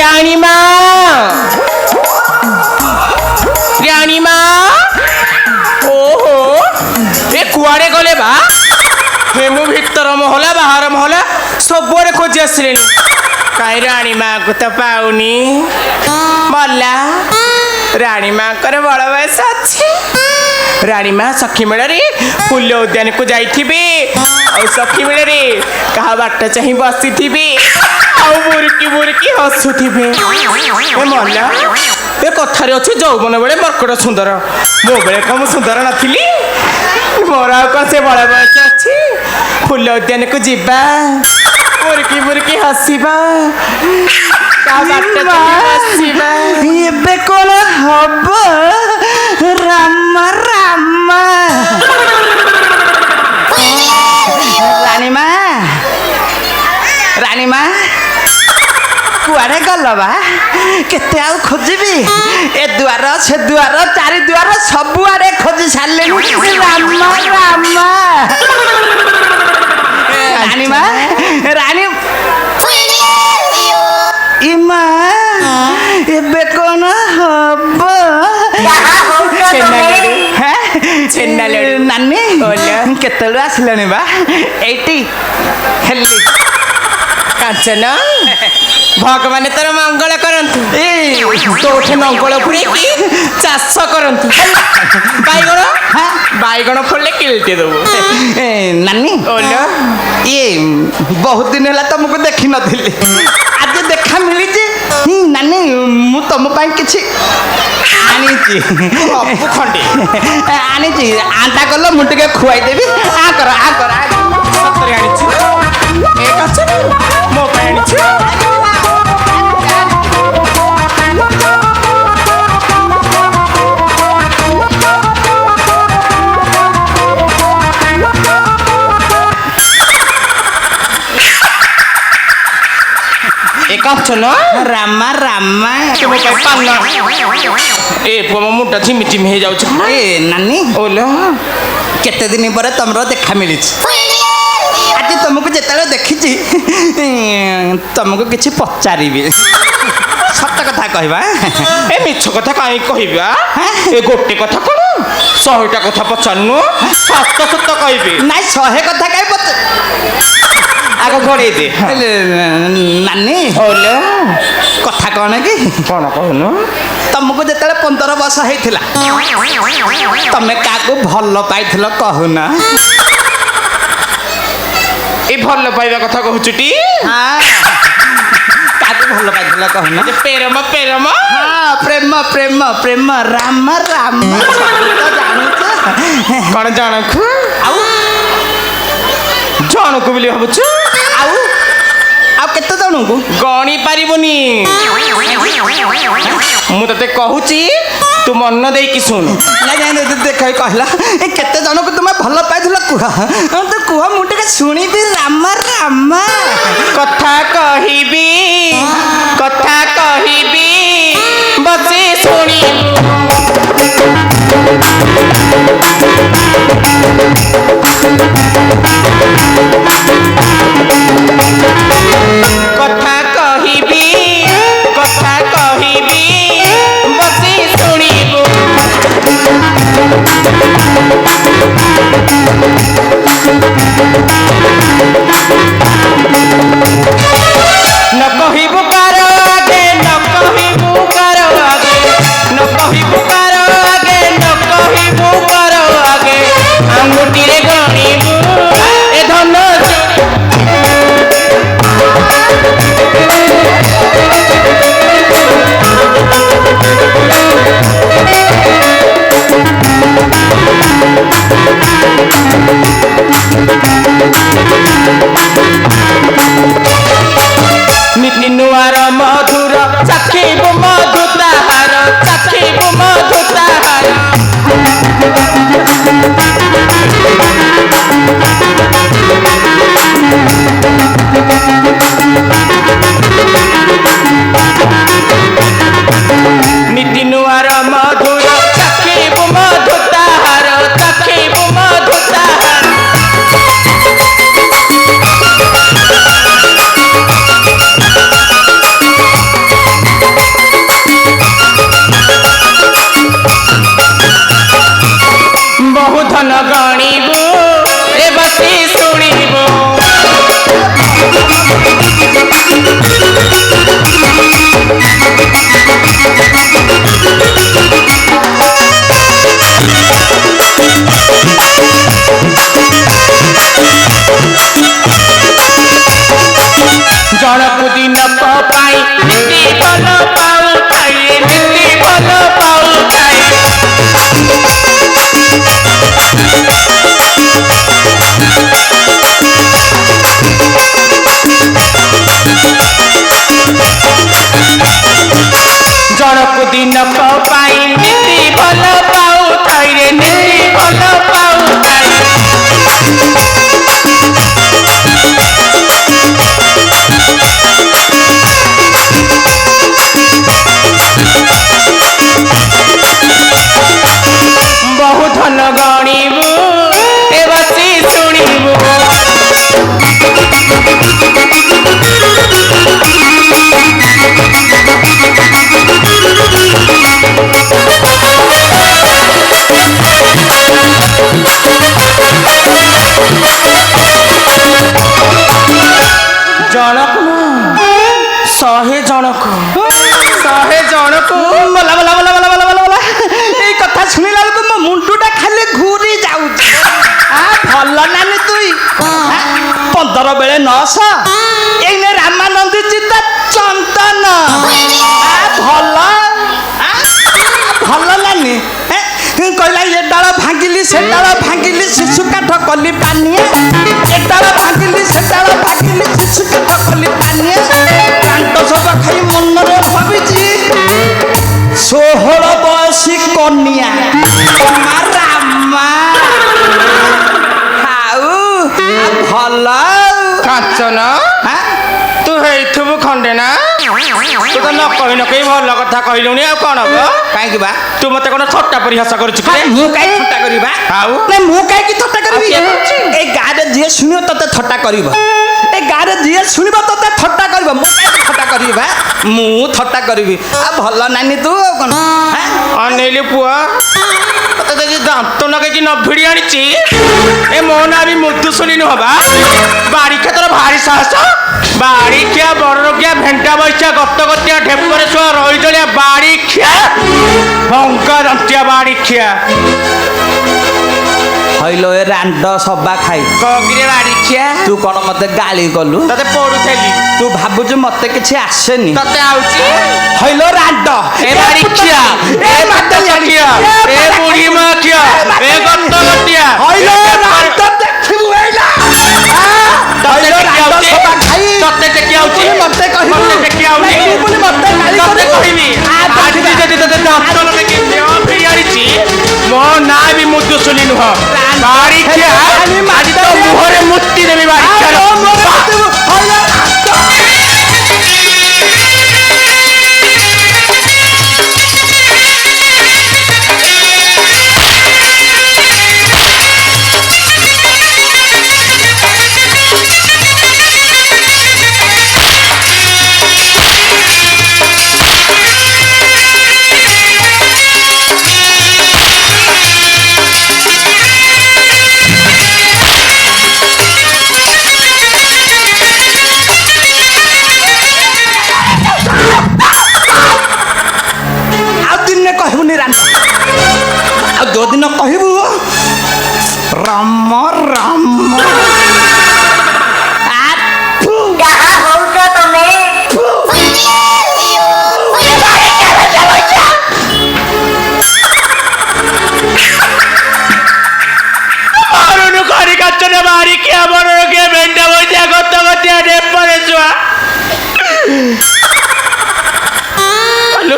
रानी माँ रानी माँ ओहो ए कुआड़े गले बा हेमु भितर महला बाहर महला सबरे खोजी आसले कहीं रानी माँ को तो पाऊनी मल्ला रानी माँ कर बड़ बयस अच्छी रानी माँ सखी मेल फूल उद्यान को जाइए और सखी मेल कहा बाट चाह बसी थी बुरकी बुरकी हसुवे मल्ला ए कथार अच्छे यौवन बेले मर्कट सुंदर मो बेले कम सुंदर नथिली मोर आ से बड़ बयस अच्छी फूल उद्यान को जीवा बुरकी बुरकी हसवा कौन हब राम राम रानी माँ कुआड़े गल बा केते आउ खोजिबी ए दुआर से दुआर चारि दुआर सबुआड़े खोजी सारे राम राम रानी माँ रानी इमा एबे कौन हब छेना नानी केतलु आसलानी बा एटी हेली कांचन भगवान तोर मंगल करंतु तोठे मंगल पुरे चाष करंतु बैगण फुले किलटे दबु नानी ये बहुत दिन है तुमको देखी नी आज देखा मिली नानी मु तुम किसी खंडे आनी आंटा कल मुझे खुआई देवी आ कर मो रामा रामा ए पुआ मुटा झिमी झिमी हो जाऊ ए नानी ओलो केते दिन पर तुमरो देखा मिली आज तुमको जिते देखी तुमको किसी पचारि सत कथा कहवा ए मिछ कथा कहीं कहवा ए गोटे कथा कौन 100टा कथा पचारनु सत सत कहबे ना 100 कथा कहीं पचार आग घोड़े दे नानी ओलो कथा कौन कि कौन कहनु तुमको जिते 15 वर्ष होता तमें क्या भल पाई कहना ए भल पाइबा कथा कहूचुटी काके भल पाइथिला कहना प्रेम प्रेम हां प्रेम प्रेम प्रेम राम राम कौन जानखु आउ जानकु बोली भाबुछु आउ केते जानकु गणी पारिबुनी मु तते कहूची तू मन दे कि सुन ना जाने देख कहला ए केते जन को तुम भल पाइथिला कुह तो कुह मु टिके सुनिबी राम राम कथा कहिबी बसे सुनी कथा कहिबी बसे सुनिबो न कहिबो कारो आगे न कहिबो कारो आगे न कहिबो कारो आगे न कहिबो कारो आगे अंगुठी रे गणिबो ए धन निनुआर मधुर चाखिबो मधु ताहार चाखिबो मधु ताहार निनुआर मधुर चाखिबो मधु ताहार चाखिबो मधु ताहार ଜଣକୁ ଦିନକ ପାଇଁ ନିତି ଭଲ ପାଉଥାଏ ନିତି ଭଲ ପାଉଥାଏ ଜଣକୁ ଦିନକ ପାଇଁ ନିତି ଭଲ ପାଉଥାଏ ନିତି ଭଲ ପାଉଥାଏ ବହୁ ଧନ ଗଣିବୁ ଏ ବସି ଶୁଣିବୁ ଜଣକୁ ଶହେ ଜଣକୁ ବଲା ବଲା ବଲା ବଲା ବଲା ବଲା ଏଇ କଥା ଶୁଣିଲା ବେଳକୁ ମୋ ମୁଣ୍ଡଟା ଖାଲି ଘୁରି ଯାଉଛି ଭଲ ନାନି ତୁଇ 15 ବେଳେ 900 ଏଇନେ ରାମାନନ୍ଦୀ ଚିତା ଚନ୍ଦନ ଭଲ ଭଲ ନାନି କହିଲା ଏ ଡାଳ ଭାଙ୍ଗିଲି ସେ ଡାଳ ଭାଙ୍ଗିଲି ଶିଶୁ କାଠ କଲି ପାନିଆ ଏ ଡାଳ ଭାଙ୍ଗିଲି ସେ ଡାଳ ଭାଙ୍ଗିଲି ଶିଶୁ କାଠ କଲି ପାନିଆ କାଣ୍ଟ ସବା ଖାଇ ମନରେ ଭାବିଛି 16 ବୟସୀ କନ୍ୟା ରାମା ଆଉ ଭଲ କାଞ୍ଚନ ତୁ ହେଇଥିବୁ ଖଣ୍ଡେ ନା ତୁ ତ ନ କହି ନ କହି ଭଲ କଥା କହିଲୁଣି ଆଉ କଣ ହବ କାହିଁକି ବା ତୁ ମତେ କଣ ଥଟ୍ଟା ପରିହାସ କରୁଛୁ କି ମୁଁ କାହିଁକି ଥଟ୍ଟା କରିବା ଆଉ ନାଇଁ ମୁଁ କାହିଁକି ଥଟ୍ଟା କରିବି କିଏ କରୁଛି? ଏଇ ଗାଁରେ ଯିଏ ଶୁଣିବ ତତେ ଥଟ୍ଟା କରିବ ଏ ଗାଁରେ ଯିଏ ଶୁଣିବ ତତେ ଥଟ୍ଟା କରିବ ମୁଁ କାହିଁକି ଥଟ୍ଟା କରିବି ବା ମୁଁ ଥଟ୍ଟା କରିବି ଆଉ ଭଲ ନାନି ତୁ ଆଉ କଣ ଅନେଇଲି ପୁଅ ତତେ ଯଦି ଦାନ୍ତ ନଗେଇକି ନ ଭିଡ଼ି ଆଣିଛି ଏ ମୋ ନାଁ ବି ମୁଦୁସୁନି ନୁହଁ ବା ବାଡ଼ିଖିଆ ତୋର ଭାରି ସାହସ ବାଡ଼ିଖିଆ ବଡ଼ରଖିଆ ଭେଣ୍ଟା ବୈଶା ଗତଗତିଆ ଢେପରେ ଶୁଆ ରହିଜଳିଆ ବାଡ଼ିଖିଆ ଭଙ୍କା ଦନ୍ତିଆ ବାଡ଼ିଖିଆ ହଇଲୋ ଏ ରାଣ୍ଡ ସବା ଖାଇ କକିରେ ବାଡ଼ିଖିଆ ତୁ କଣ ମତେ ଗାଳି କଲୁ ତତେ ପଢୁଥିଲି ତୁ ଭାବୁଛୁ ମତେ କିଛି ଆସେନି ତତେ ଆଉଛି ହଇଲୋ ରାଣ୍ଡ ଏ ବାଡ଼ିଖିଆ ଏ ମାତାଲିଆ ଏ ବୁଢ଼ୀ ମାଖିଆ ଏ ଗତଗତିଆ ହଇଲୋ ରାଣ୍ଡ ଦେଖିବୁ ଏଇଲା ତତେ ଟେକି ଆଉଛି ତତେ ଟେକି ଆଉଛି ମତେ କହିବୁ ମତେ ଟେକି ଆଉଛି ବୋଲି ମତେ ଗାଳି ତତେ କରିବୁ କହିବି ଆଜି ଯଦି ତତେ ଦାନ୍ତ ଲଗେଇକି ଦେହ ଫେରି ଆଣିଛି ମୋ ନାଁ ବି ମୁଦୁସୁନି ନୁହଁ ବାଡ଼ିଖିଆ ଆଜି ତ ମୁହଁରେ ମୁତି ଦେବି ବାଡ଼ିଖିଆର जो दिन कहबू राम राम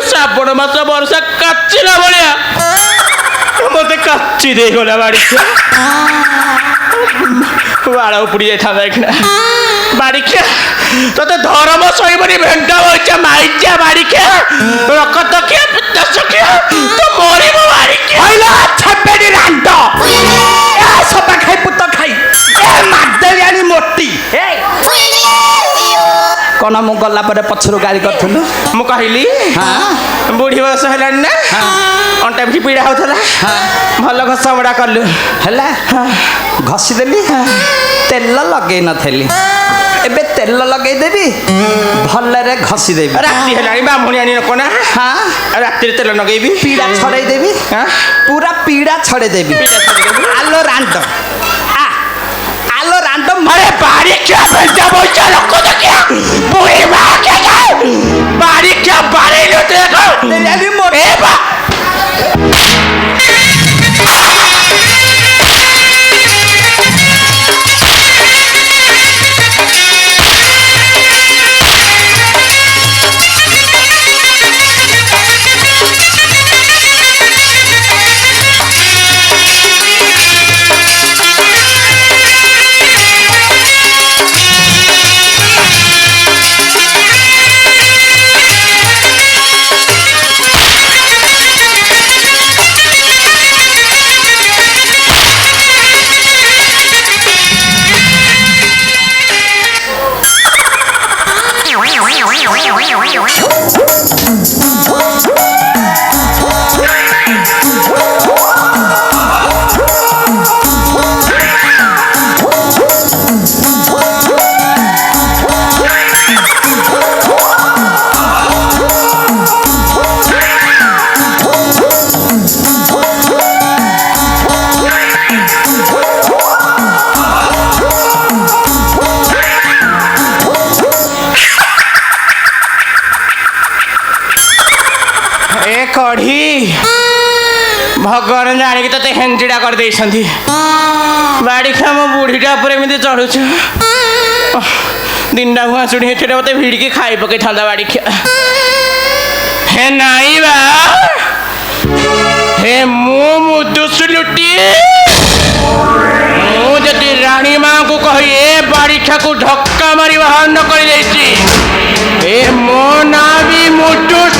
ଶ୍ରାବଣ ମାସ ବର୍ଷା କାଚିଲା ଭଳିଆ ମତେ କାଚି ଦେଇଗଲା ବାଡ଼ିଖିଆ ବାଳ ଉପୁଡ଼ି ଯାଇଥାନ୍ତା ଏଇଖିଣା ବାଡ଼ିଖିଆ ତତେ ଧର୍ମ ସହିବନି ଭେଣ୍ଟା ବଇଚା ମାଇଚା ବାଡ଼ିଖିଆ ରକତ ଖିଆ ପିତସ ଖିଆ ତୁ ମରିବୁ ବାଡ଼ିଖିଆ ହଇଲା ଛପେଡ଼ି ରାଣ୍ଡ ଏ ସପା ଖାଇ ପୁତ ଖାଇ ଏ ମାଦେଳିଆଣି ମୋଟି କଣ ମୁଁ ଗଲା ପରେ ପଛରୁ ଗାଳି କରୁଥିଲୁ ମୁଁ କହିଲି ବୁଢ଼ୀ ବୟସ ହେଲାଣି ନା ଅଣ୍ଟା ପିଠି ପୀଡ଼ା ହଉଥିଲା ଭଲ ଘଷା ମଡ଼ା କଲୁ ହେଲା ଘଷିଦେଲି ତେଲ ଲଗେଇ ନଥିଲି ଏବେ ତେଲ ଲଗେଇଦେବି ଭଲରେ ଘଷିଦେବି ରାତି ହେଲାଣି ବାମୁଣି ଆଣି ଲୋକ ନା ରାତିରେ ତେଲ ଲଗେଇବି ପୀଡ଼ା ଛଡ଼େଇ ଦେବି ପୁରା ପୀଡ଼ା ଛଡ଼େଇ ଦେବି ଆଲୋ ରାଣ୍ଡ ଆଲୋ ରାଣ୍ଡ अरे बारी क्या बंदा बोलता लोगों तो क्या बुरी माँ क्या क्या बारी क्या बारी लो देखो अरे मोटे ए बा कढ़ी भगवान जाणी तो हेंजिड़ा कर दे बाड़ी खा मो बुढ़ीटा पर एमती चढ़ु दिन भुआ चुड़ी हेठे मत भिड़की खाई पकई था बाड़ी खा हे नाई बा हे मुदुस लुटी मुझे राणी माँ को कही ए बाड़ी खा को धक्का मारी बाहर न कर मो ना भी मुदुस